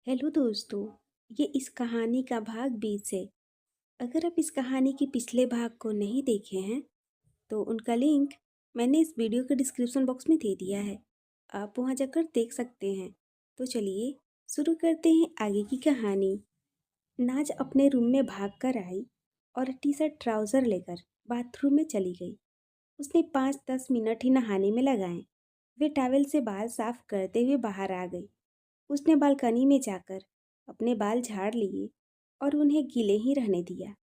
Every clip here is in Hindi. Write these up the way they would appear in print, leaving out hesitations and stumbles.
हेलो दोस्तों। ये इस कहानी का भाग 20 है। अगर आप इस कहानी के पिछले भाग को नहीं देखे हैं तो उनका लिंक मैंने इस वीडियो के डिस्क्रिप्शन बॉक्स में दे दिया है। आप वहां जाकर देख सकते हैं। तो चलिए शुरू करते हैं आगे की कहानी। नाज अपने रूम में भाग कर आई और टी शर्ट ट्राउज़र लेकर बाथरूम में चली गई। उसने 5-10 मिनट ही नहाने में लगाए। वे टॉवेल से बाल साफ करते हुए बाहर आ गई। उसने बालकनी में जाकर अपने बाल झाड़ लिए और उन्हें गीले ही रहने दिया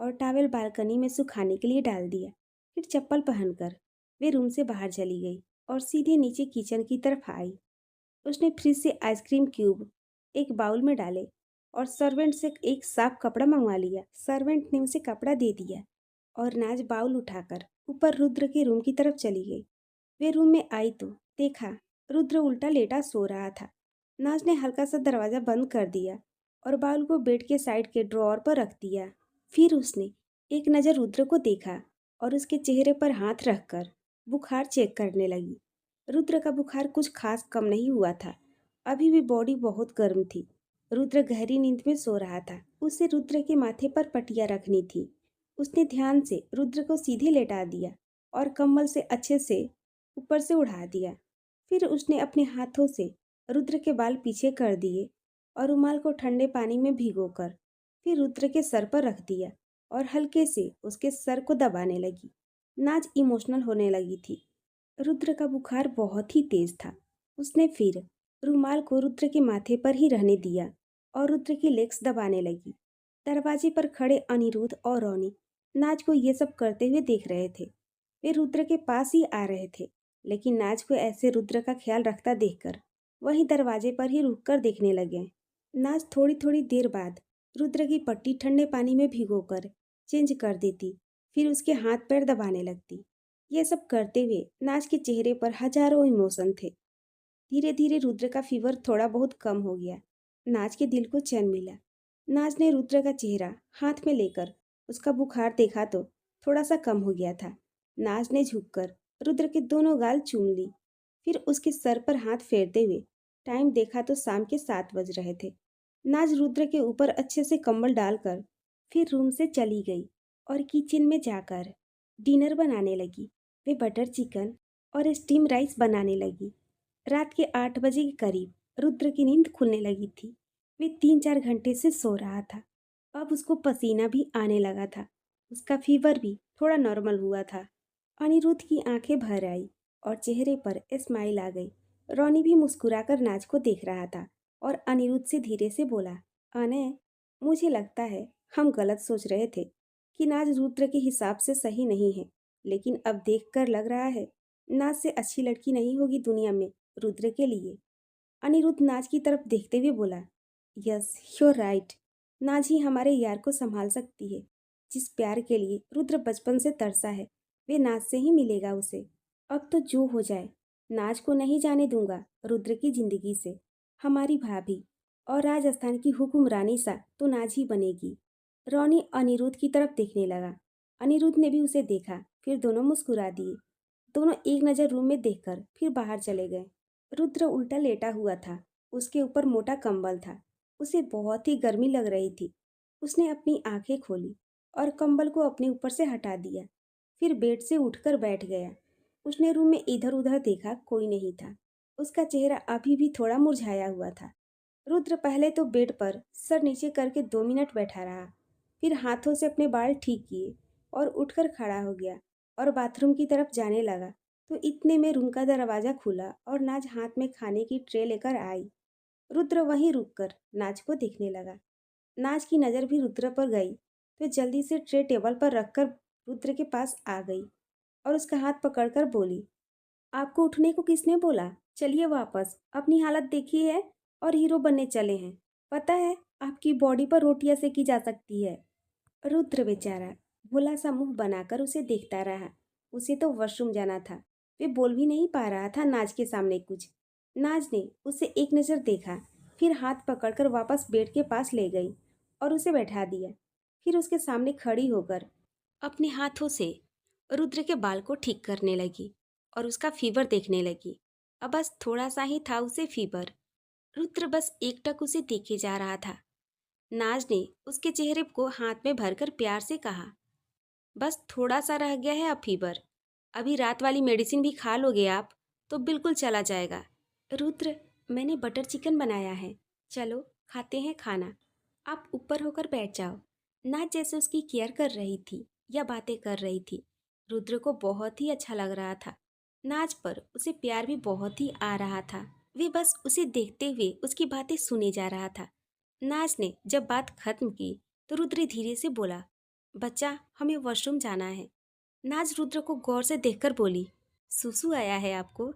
और टॉवेल बालकनी में सुखाने के लिए डाल दिया। फिर चप्पल पहनकर वे रूम से बाहर चली गई और सीधे नीचे किचन की तरफ आई। उसने फ्रिज से आइसक्रीम क्यूब एक बाउल में डाले और सर्वेंट से एक साफ कपड़ा मंगवा लिया। सर्वेंट ने उसे कपड़ा दे दिया और नाज बाउल उठाकर ऊपर रुद्र के रूम की तरफ चली गई। वे रूम में आई तो देखा रुद्र उल्टा लेटा सो रहा था। नाज ने हल्का सा दरवाज़ा बंद कर दिया और बाउल को बेड के साइड के ड्रॉअर पर रख दिया। फिर उसने एक नज़र रुद्र को देखा और उसके चेहरे पर हाथ रखकर बुखार चेक करने लगी। रुद्र का बुखार कुछ खास कम नहीं हुआ था। अभी भी बॉडी बहुत गर्म थी। रुद्र गहरी नींद में सो रहा था। उसे रुद्र के माथे पर पट्टियाँ रखनी थी। उसने ध्यान से रुद्र को सीधे लेटा दिया और कंबल से अच्छे से ऊपर से उड़ा दिया। फिर उसने अपने हाथों से रुद्र के बाल पीछे कर दिए और रुमाल को ठंडे पानी में भिगोकर फिर रुद्र के सर पर रख दिया और हल्के से उसके सर को दबाने लगी। नाज इमोशनल होने लगी थी। रुद्र का बुखार बहुत ही तेज था। उसने फिर रुमाल को रुद्र के माथे पर ही रहने दिया और रुद्र की लेग्स दबाने लगी। दरवाजे पर खड़े अनिरुद्ध और रोनी नाज को ये सब करते हुए देख रहे थे। वे रुद्र के पास ही आ रहे थे, लेकिन नाज को ऐसे रुद्र का ख्याल रखता देखकर वहीं दरवाजे पर ही रुककर देखने लगे। नाज थोड़ी थोड़ी देर बाद रुद्र की पट्टी ठंडे पानी में भिगोकर चेंज कर देती, फिर उसके हाथ पैर दबाने लगती। ये सब करते हुए नाज के चेहरे पर हजारों इमोशन थे। धीरे धीरे रुद्र का फीवर थोड़ा बहुत कम हो गया। नाज के दिल को चैन मिला। नाज ने रुद्र का चेहरा हाथ में लेकर उसका बुखार देखा तो थोड़ा सा कम हो गया था। नाज ने झुककर रुद्र के दोनों गाल चूम ली। फिर उसके सर पर हाथ फेरते हुए टाइम देखा तो शाम के 7 बज रहे थे। नाज रुद्र के ऊपर अच्छे से कंबल डालकर फिर रूम से चली गई और किचन में जाकर डिनर बनाने लगी। वे बटर चिकन और स्टीम राइस बनाने लगी। रात के 8 बजे के करीब रुद्र की नींद खुलने लगी थी। वे 3-4 घंटे से सो रहा था। अब उसको पसीना भी आने लगा था। उसका फीवर भी थोड़ा नॉर्मल हुआ था। अनिरुद्ध की आंखें भर आई और चेहरे पर स्माइल आ गई। रोनी भी मुस्कुराकर नाज को देख रहा था और अनिरुद्ध से धीरे से बोला, अनय, मुझे लगता है हम गलत सोच रहे थे कि नाज रुद्र के हिसाब से सही नहीं है, लेकिन अब देखकर लग रहा है नाज से अच्छी लड़की नहीं होगी दुनिया में रुद्र के लिए। अनिरुद्ध नाज की तरफ देखते हुए बोला, यस, यूर राइट। नाज ही हमारे यार को संभाल सकती है। जिस प्यार के लिए रुद्र बचपन से तरसा है वे नाज से ही मिलेगा उसे। अब तो जो हो जाए, नाज को नहीं जाने दूंगा रुद्र की जिंदगी से। हमारी भाभी और राजस्थान की हुक्मरानी सा तो नाज ही बनेगी। रोनी अनिरुद्ध की तरफ देखने लगा। अनिरुद्ध ने भी उसे देखा, फिर दोनों मुस्कुरा दिए। दोनों एक नज़र रूम में देखकर फिर बाहर चले गए। रुद्र उल्टा लेटा हुआ था। उसके ऊपर मोटा कंबल था। उसे बहुत ही गर्मी लग रही थी। उसने अपनी आंखें खोली और कंबल को अपने ऊपर से हटा दिया। फिर बेड से उठकर बैठ गया। उसने रूम में इधर उधर देखा, कोई नहीं था। उसका चेहरा अभी भी थोड़ा मुरझाया हुआ था। रुद्र पहले तो बेड पर सर नीचे करके 2 मिनट बैठा रहा, फिर हाथों से अपने बाल ठीक किए और उठकर खड़ा हो गया और बाथरूम की तरफ जाने लगा। तो इतने में रूम का दरवाज़ा खुला और नाज हाथ में खाने की ट्रे लेकर आई। रुद्र वहीं रुककर नाज को देखने लगा। नाज की नज़र भी रुद्र पर गई तो जल्दी से ट्रे टेबल पर रखकर रुद्र के पास आ गई और उसका हाथ पकड़कर बोली, आपको उठने को किसने बोला? चलिए वापस, अपनी हालत देखी है और हीरो बनने चले हैं। पता है आपकी बॉडी पर रोटियां सेकी जा सकती है। रुद्र बेचारा भोला सा मुंह बनाकर उसे देखता रहा। उसे तो वॉशरूम जाना था। वे बोल भी नहीं पा रहा था नाज के सामने कुछ। नाज ने उसे एक नज़र देखा, फिर हाथ पकड़कर वापस बेड के पास ले गई और उसे बैठा दिया। फिर उसके सामने खड़ी होकर अपने हाथों से रुद्र के बाल को ठीक करने लगी और उसका फीवर देखने लगी। अब बस थोड़ा सा ही था उसे फीवर। रुद्र बस एकटक उसे देखे जा रहा था। नाज ने उसके चेहरे को हाथ में भरकर प्यार से कहा, बस थोड़ा सा रह गया है अब फीवर। अभी रात वाली मेडिसिन भी खा लोगे आप तो बिल्कुल चला जाएगा। रुद्र, मैंने बटर चिकन बनाया है, चलो खाते हैं खाना। आप ऊपर होकर बैठ जाओ। नाज जैसे उसकी केयर कर रही थी या बातें कर रही थी, रुद्र को बहुत ही अच्छा लग रहा था। नाज पर उसे प्यार भी बहुत ही आ रहा था। वे बस उसे देखते हुए उसकी बातें सुने जा रहा था। नाज ने जब बात खत्म की तो रुद्र धीरे से बोला, बच्चा हमें वॉशरूम जाना है। नाज रुद्र को गौर से देखकर बोली, सुसु आया है आपको?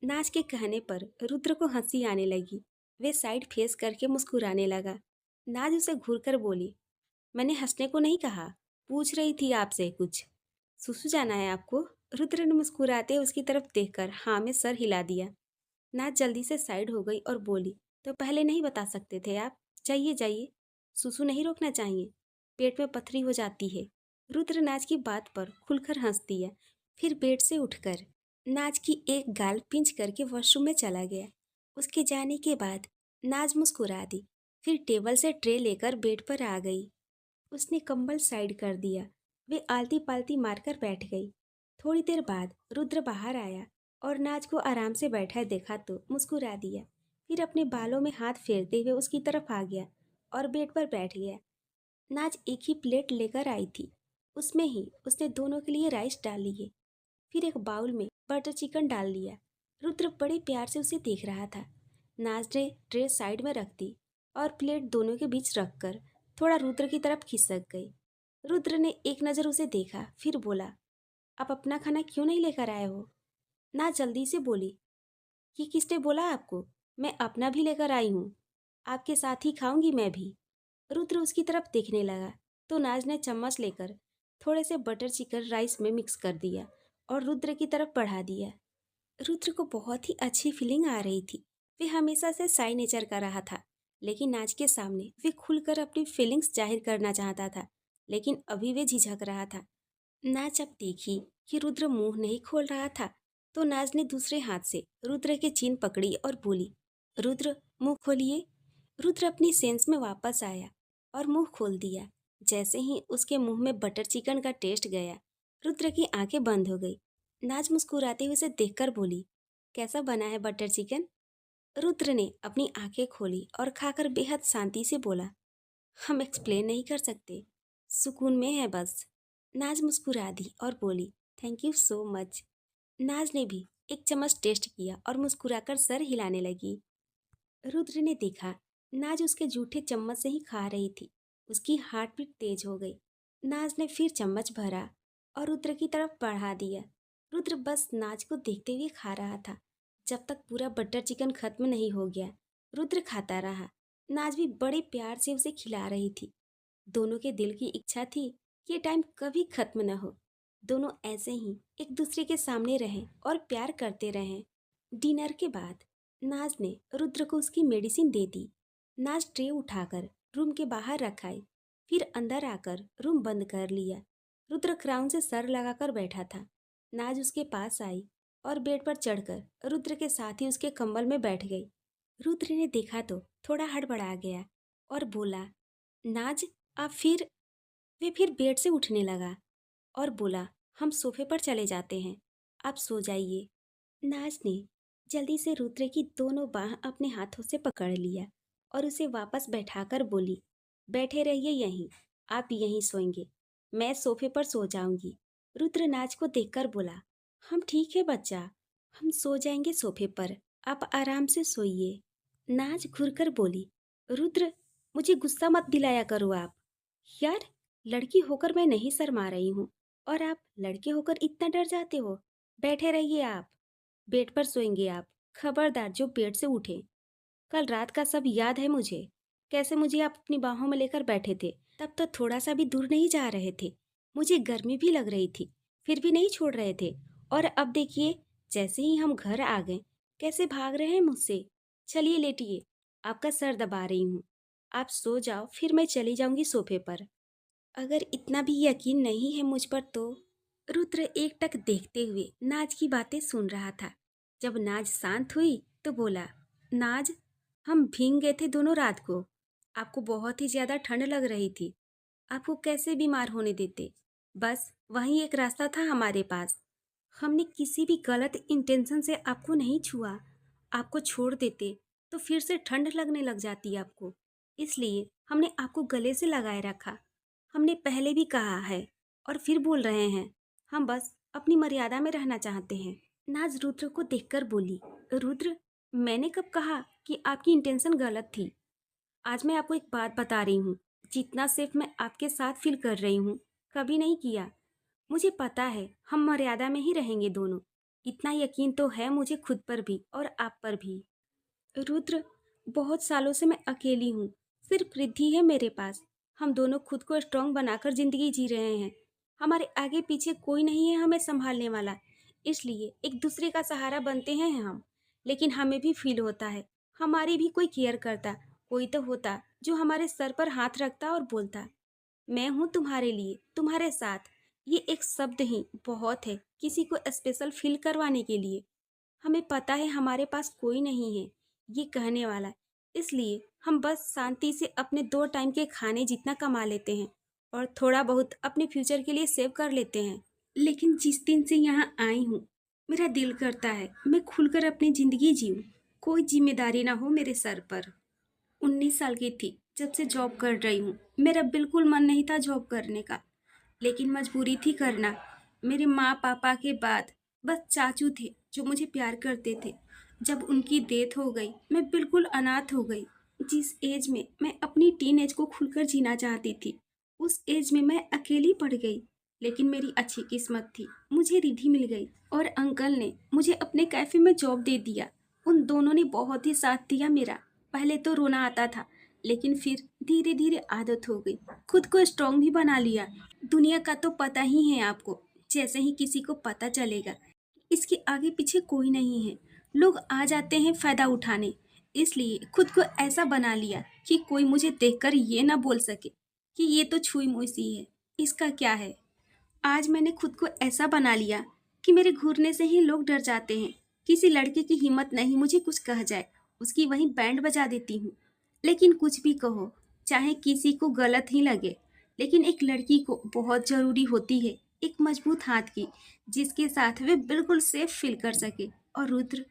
नाज के कहने पर रुद्र को हंसी आने लगी। वे साइड फेस करके मुस्कुराने लगा। नाज उसे घूरकर बोली, मैंने हंसने को नहीं कहा, पूछ रही थी आपसे कुछ। सुसु जाना है आपको? रुद्र ने मुस्कुराते उसकी तरफ देखकर हाँ में सर हिला दिया। नाज जल्दी से साइड हो गई और बोली, तो पहले नहीं बता सकते थे आप? जाइए जाइए, सुसु नहीं रोकना चाहिए, पेट में पथरी हो जाती है। रुद्र नाज की बात पर खुलकर हंस दिया। फिर बेड से उठकर नाज की एक गाल पिंच करके वॉशरूम में चला गया। उसके जाने के बाद नाज मुस्कुरा दी। फिर टेबल से ट्रे लेकर बेड पर आ गई। उसने कंबल साइड कर दिया। वे आलती पालती मारकर बैठ गई। थोड़ी देर बाद रुद्र बाहर आया और नाज को आराम से बैठा देखा तो मुस्कुरा दिया। फिर अपने बालों में हाथ फेरते हुए उसकी तरफ आ गया और बेड पर बैठ गया। नाज एक ही प्लेट लेकर आई थी, उसमें ही उसने दोनों के लिए राइस डाल लिए। फिर एक बाउल में बटर चिकन डाल लिया। रुद्र बड़े प्यार से उसे देख रहा था। नाज ने ट्रे साइड में रख दी और प्लेट दोनों के बीच रखकर थोड़ा रुद्र की तरफ खिसक गई। रुद्र ने एक नज़र उसे देखा, फिर बोला, आप अपना खाना क्यों नहीं लेकर आए हो? नाज जल्दी से बोली, कि किसने बोला आपको? मैं अपना भी लेकर आई हूँ, आपके साथ ही खाऊंगी मैं भी। रुद्र उसकी तरफ देखने लगा तो नाज ने चम्मच लेकर थोड़े से बटर चिकन राइस में मिक्स कर दिया और रुद्र की तरफ बढ़ा दिया। रुद्र को बहुत ही अच्छी फीलिंग आ रही थी। वे हमेशा से साई नेचर का रहा था, लेकिन नाज के सामने वे खुलकर अपनी फीलिंग्स जाहिर करना चाहता था, लेकिन अभी वे झिझक रहा था। नाज जब देखी कि रुद्र मुंह नहीं खोल रहा था तो नाज ने दूसरे हाथ से रुद्र के चीन पकड़ी और बोली, रुद्र मुंह खोलिए। रुद्र अपनी सेंस में वापस आया और मुंह खोल दिया। जैसे ही उसके मुंह में बटर चिकन का टेस्ट गया, रुद्र की आंखें बंद हो गई। नाज मुस्कुराते हुए उसे देखकर बोली, कैसा बना है बटर चिकन? रुद्र ने अपनी आंखें खोली और खाकर बेहद शांति से बोला, हम एक्सप्लेन नहीं कर सकते, सुकून में है बस। नाज मुस्कुरा दी और बोली, थैंक यू सो मच। नाज ने भी एक चम्मच टेस्ट किया और मुस्कुराकर सर हिलाने लगी। रुद्र ने देखा नाज उसके जूठे चम्मच से ही खा रही थी। उसकी हार्ट बीट तेज हो गई। नाज ने फिर चम्मच भरा और रुद्र की तरफ बढ़ा दिया। रुद्र बस नाज को देखते हुए खा रहा था। जब तक पूरा बटर चिकन खत्म नहीं हो गया, रुद्र खाता रहा। नाज भी बड़े प्यार से उसे खिला रही थी। दोनों के दिल की इच्छा थी कि ये टाइम कभी खत्म न हो। दोनों ऐसे ही एक दूसरे के सामने रहें और प्यार करते रहें। डिनर के बाद नाज ने रुद्र को उसकी मेडिसिन दे दी। नाज ट्रे उठाकर रूम के बाहर रखाई, फिर अंदर आकर रूम बंद कर लिया। रुद्र क्राउन से सर लगाकर बैठा था। नाज उसके पास आई और बेड पर चढ़कर रुद्र के साथ ही उसके कंबल में बैठ गई। रुद्र ने देखा तो थोड़ा हड़बड़ा गया और बोला, नाज आप फिर? वे फिर बेड से उठने लगा और बोला, हम सोफे पर चले जाते हैं, आप सो जाइए। नाज ने जल्दी से रुद्र की दोनों बाह अपने हाथों से पकड़ लिया और उसे वापस बैठाकर बोली, बैठे रहिए यहीं, आप यहीं सोएंगे, मैं सोफे पर सो जाऊंगी। रुद्र नाज को देखकर बोला, हम ठीक है बच्चा, हम सो जाएंगे सोफे पर, आप आराम से सोइए। नाज घुरकर बोली, रुद्र मुझे गुस्सा मत दिलाया करो आप। यार, लड़की होकर मैं नहीं शर्मा रही हूँ और आप लड़के होकर इतना डर जाते हो। बैठे रहिए आप, बेड पर सोएंगे आप, खबरदार जो बेड से उठे। कल रात का सब याद है मुझे, कैसे मुझे आप अपनी बाहों में लेकर बैठे थे, तब तो थोड़ा सा भी दूर नहीं जा रहे थे। मुझे गर्मी भी लग रही थी, फिर भी नहीं छोड़ रहे थे। और अब देखिए, जैसे ही हम घर आ गए, कैसे भाग रहे हैं मुझसे। चलिए लेटिए, आपका सर दबा रही हूँ, आप सो जाओ, फिर मैं चली जाऊंगी सोफे पर। अगर इतना भी यकीन नहीं है मुझ पर तो। रुद्र एकटक देखते हुए नाज की बातें सुन रहा था। जब नाज शांत हुई तो बोला, नाज हम भीग गए थे दोनों रात को। आपको बहुत ही ज़्यादा ठंड लग रही थी। आपको कैसे बीमार होने देते? बस वही एक रास्ता था हमारे पास। हमने किसी भी गलत इंटेंशन से आपको नहीं छुआ। आपको छोड़ देते तो फिर से ठंड लगने लग जाती आपको। इसलिए हमने आपको गले से लगाए रखा। हमने पहले भी कहा है और फिर बोल रहे हैं, हम बस अपनी मर्यादा में रहना चाहते हैं। नाज रुद्र को देखकर बोली, रुद्र, मैंने कब कहा कि आपकी इंटेंशन गलत थी? आज मैं आपको एक बात बता रही हूँ, जितना सेफ मैं आपके साथ फील कर रही हूँ, कभी नहीं किया। मुझे पता है हम मर्यादा में ही रहेंगे दोनों। इतना यकीन तो है मुझे खुद पर भी और आप पर भी। रुद्र, बहुत सालों से मैं अकेली हूँ। सिर्फ रिद्धि है मेरे पास। हम दोनों खुद को स्ट्रांग बनाकर जिंदगी जी रहे हैं। हमारे आगे पीछे कोई नहीं है हमें संभालने वाला। इसलिए एक दूसरे का सहारा बनते हैं हम। लेकिन हमें भी फील होता है, हमारी भी कोई केयर करता, कोई तो होता जो हमारे सर पर हाथ रखता और बोलता, मैं हूँ तुम्हारे लिए, तुम्हारे साथ। ये एक शब्द ही बहुत है किसी को स्पेशल फील करवाने के लिए। हमें पता है हमारे पास कोई नहीं है ये कहने वाला। इसलिए हम बस शांति से अपने 2 टाइम के खाने जितना कमा लेते हैं और थोड़ा बहुत अपने फ्यूचर के लिए सेव कर लेते हैं। लेकिन जिस दिन से यहाँ आई हूँ, मेरा दिल करता है मैं खुलकर अपनी ज़िंदगी जीऊँ। कोई जिम्मेदारी ना हो मेरे सर पर। 19 साल की थी जब से जॉब कर रही हूँ। मेरा बिल्कुल मन नहीं था जॉब करने का, लेकिन मजबूरी थी करना। मेरे माँ पापा के बाद बस चाचू थे जो मुझे प्यार करते थे। जब उनकी डेथ हो गई मैं बिल्कुल अनाथ हो गई। जिस एज में मैं अपनी टीन एज को खुलकर जीना चाहती थी, उस एज में मैं अकेली पड़ गई। लेकिन मेरी अच्छी किस्मत थी, मुझे रिद्धि मिल गई और अंकल ने मुझे अपने कैफे में जॉब दे दिया। उन दोनों ने बहुत ही साथ दिया मेरा। पहले तो रोना आता था, लेकिन फिर धीरे धीरे आदत हो गई। खुद को स्ट्रांग भी बना लिया। दुनिया का तो पता ही है आपको। जैसे ही किसी को पता चलेगा इसके आगे पीछे कोई नहीं है, लोग आ जाते हैं फायदा उठाने। इसलिए खुद को ऐसा बना लिया कि कोई मुझे देखकर ये ना बोल सके कि ये तो छुई मुई सी है, इसका क्या है। आज मैंने खुद को ऐसा बना लिया कि मेरे घूरने से ही लोग डर जाते हैं। किसी लड़के की हिम्मत नहीं मुझे कुछ कह जाए, उसकी वहीं बैंड बजा देती हूँ। लेकिन कुछ भी कहो, चाहे किसी को गलत ही लगे, लेकिन एक लड़की को बहुत ज़रूरी होती है एक मजबूत हाथ की, जिसके साथ वे बिल्कुल सेफ फील कर सके। और रुद्र,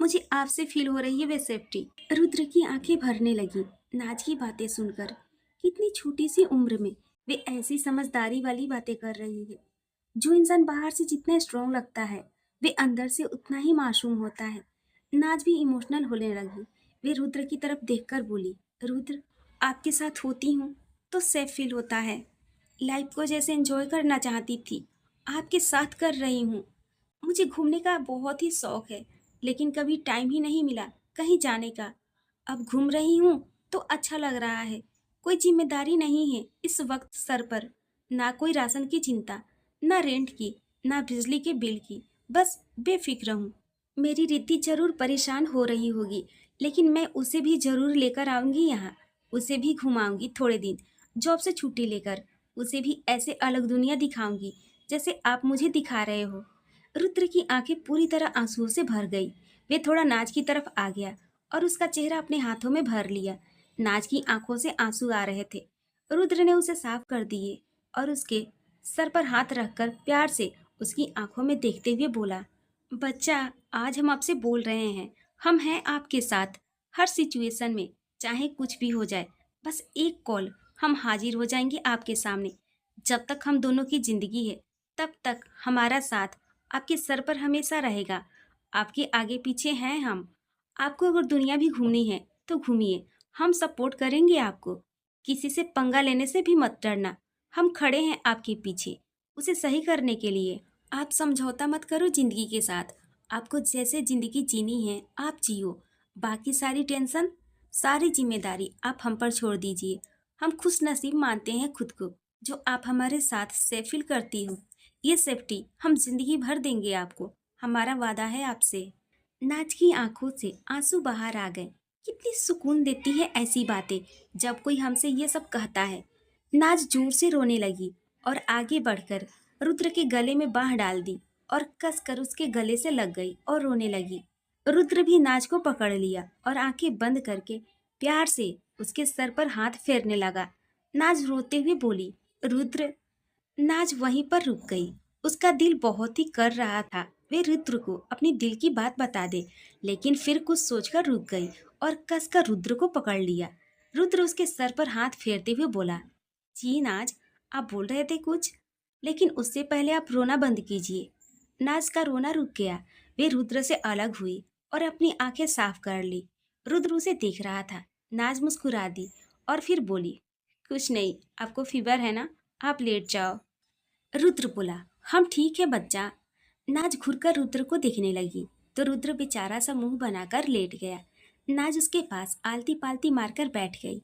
मुझे आपसे फील हो रही है वे सेफ्टी। रुद्र की आंखें भरने लगी नाज की बातें सुनकर। कितनी छोटी सी उम्र में वे ऐसी समझदारी वाली बातें कर रही है। जो इंसान बाहर से जितना स्ट्रांग लगता है, वे अंदर से उतना ही मासूम होता है। नाज भी इमोशनल होने लगी। वे रुद्र की तरफ देखकर बोली, रुद्र, आपके साथ होती हूँ तो सेफ फील होता है। लाइफ को जैसे एंजॉय करना चाहती थी, आपके साथ कर रही हूँ। मुझे घूमने का बहुत ही शौक है, लेकिन कभी टाइम ही नहीं मिला कहीं जाने का। अब घूम रही हूँ तो अच्छा लग रहा है। कोई जिम्मेदारी नहीं है इस वक्त सर पर। ना कोई राशन की चिंता, ना रेंट की, ना बिजली के बिल की। बस बेफिक्र हूँ। मेरी रिद्धि जरूर परेशान हो रही होगी, लेकिन मैं उसे भी जरूर लेकर आऊंगी यहाँ। उसे भी घुमाऊंगी थोड़े दिन, जॉब से छुट्टी लेकर। उसे भी ऐसे अलग दुनिया दिखाऊंगी जैसे आप मुझे दिखा रहे हो। रुद्र की आंखें पूरी तरह आंसुओं से भर गई। वे थोड़ा नाज की तरफ आ गया और उसका चेहरा अपने हाथों में भर लिया। नाज की आंखों से आंसू आ रहे थे। रुद्र ने उसे साफ कर दिए और उसके सर पर हाथ रखकर प्यार से उसकी आंखों में देखते हुए बोला, बच्चा, आज हम आपसे बोल रहे हैं, हम हैं आपके साथ हर सिचुएशन में। चाहे कुछ भी हो जाए, बस एक कॉल, हम हाजिर हो जाएंगे आपके सामने। जब तक हम दोनों की जिंदगी है, तब तक हमारा साथ आपके सर पर हमेशा रहेगा। आपके आगे पीछे हैं हम। आपको अगर दुनिया भी घूमनी है तो घूमिए, हम सपोर्ट करेंगे आपको। किसी से पंगा लेने से भी मत डरना। हम खड़े हैं आपके पीछे उसे सही करने के लिए। आप समझौता मत करो जिंदगी के साथ। आपको जैसे जिंदगी जीनी है आप जियो। बाकी सारी टेंशन, सारी जिम्मेदारी आप हम पर छोड़ दीजिए। हम खुश नसीब मानते हैं खुद को जो आप हमारे साथ सेफ फील करती हो। ये सेफ्टी हम जिंदगी भर देंगे आपको, हमारा वादा है आपसे। नाज की आंखों से आंसू बाहर आ गए। कितनी सुकून देती है ऐसी बातें जब कोई हमसे ये सब कहता है। नाज जोर से रोने लगी और आगे बढ़कर रुद्र के गले में बाह डाल दी और कसकर उसके गले से लग गई और रोने लगी। रुद्र भी नाज को पकड़ लिया और आंखें बंद करके प्यार से उसके सर पर हाथ फेरने लगा। नाज रोते हुए बोली, रुद्र। नाज वहीं पर रुक गई। उसका दिल बहुत ही कर रहा था वे रुद्र को अपनी दिल की बात बता दे, लेकिन फिर कुछ सोचकर रुक गई और कसकर रुद्र को पकड़ लिया। रुद्र उसके सर पर हाथ फेरते हुए बोला, जी नाज, आप बोल रहे थे कुछ, लेकिन उससे पहले आप रोना बंद कीजिए। नाज का रोना रुक गया। वे रुद्र से अलग हुई और अपनी आंखें साफ कर ली। रुद्र उसे देख रहा था। नाज मुस्कुरा दी और फिर बोली, कुछ नहीं, आपको फीवर है ना, आप लेट जाओ। रुद्र बोला, हम ठीक है बच्चा। नाज घुरकर रुद्र को देखने लगी तो रुद्र बेचारा सा मुंह बनाकर लेट गया। नाज उसके पास आलती पालती मारकर बैठ गई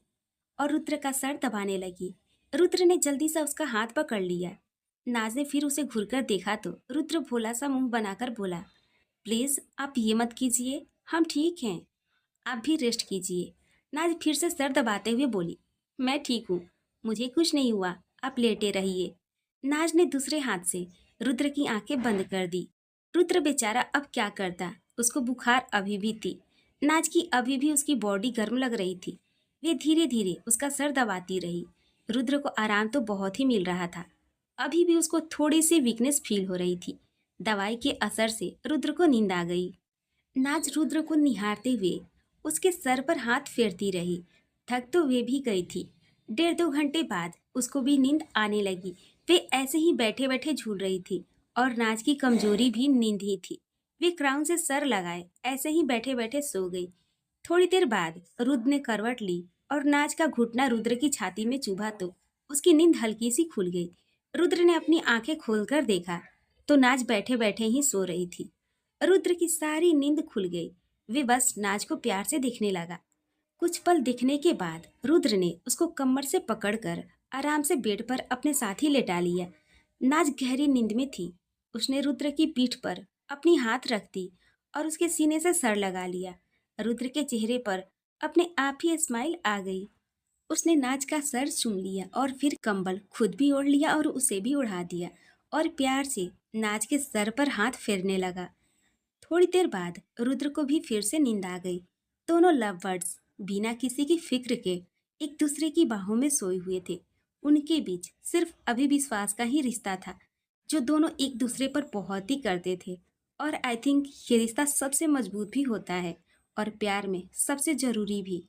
और रुद्र का सर दबाने लगी। रुद्र ने जल्दी से उसका हाथ पकड़ लिया। नाज ने फिर उसे घुरकर देखा तो रुद्र भोला सा मुंह बनाकर बोला, प्लीज आप ये मत कीजिए, हम ठीक हैं, आप भी रेस्ट कीजिए। नाज फिर से सर दबाते हुए बोली, मैं ठीक हूँ, मुझे कुछ नहीं हुआ, आप लेटे रहिए। नाज ने दूसरे हाथ से रुद्र की आंखें बंद कर दी। रुद्र बेचारा अब क्या करता, उसको बुखार अभी भी थी। नाज की अभी भी उसकी बॉडी गर्म लग रही थी। वे धीरे धीरे उसका सर दबाती रही। रुद्र को आराम तो बहुत ही मिल रहा था, अभी भी उसको थोड़ी सी वीकनेस फील हो रही थी। दवाई के असर से रुद्र को नींद आ गई। नाज रुद्र को निहारते हुए उसके सर पर हाथ फेरती रही। थक तो वे भी गई थी। 1.5 घंटे बाद उसको भी नींद आने लगी। वे ऐसे ही बैठे बैठे झूल रही थी और नाज की कमजोरी भी नींद ही थी। वे क्राउन से सर लगाए ऐसे ही बैठे बैठे सो गई। थोड़ी देर बाद रुद्र ने करवट ली और नाज का घुटना रुद्र की छाती में चुभा तो उसकी नींद हल्की सी खुल गई। रुद्र ने अपनी आंखें खोलकर देखा तो नाज बैठे बैठे ही सो रही थी। रुद्र की सारी नींद खुल गई। वे बस नाज को प्यार से देखने लगा। कुछ पल दिखने के बाद रुद्र ने उसको कमर से पकड़कर आराम से बेड पर अपने साथ ही लेटा लिया। नाज गहरी नींद में थी। उसने रुद्र की पीठ पर अपनी हाथ रख दी और उसके सीने से सर लगा लिया। रुद्र के चेहरे पर अपने आप ही स्माइल आ गई। उसने नाज का सर चूम लिया और फिर कंबल खुद भी ओढ़ लिया और उसे भी उड़ा दिया और प्यार से नाज के सर पर हाथ फेरने लगा। थोड़ी देर बाद रुद्र को भी फिर से नींद आ गई। दोनों लव बर्ड्स बिना किसी की फिक्र के एक दूसरे की बाहों में सोए हुए थे। उनके बीच सिर्फ अभी विश्वास का ही रिश्ता था जो दोनों एक दूसरे पर बहुत ही करते थे। और आई थिंक ये रिश्ता सबसे मजबूत भी होता है और प्यार में सबसे जरूरी भी।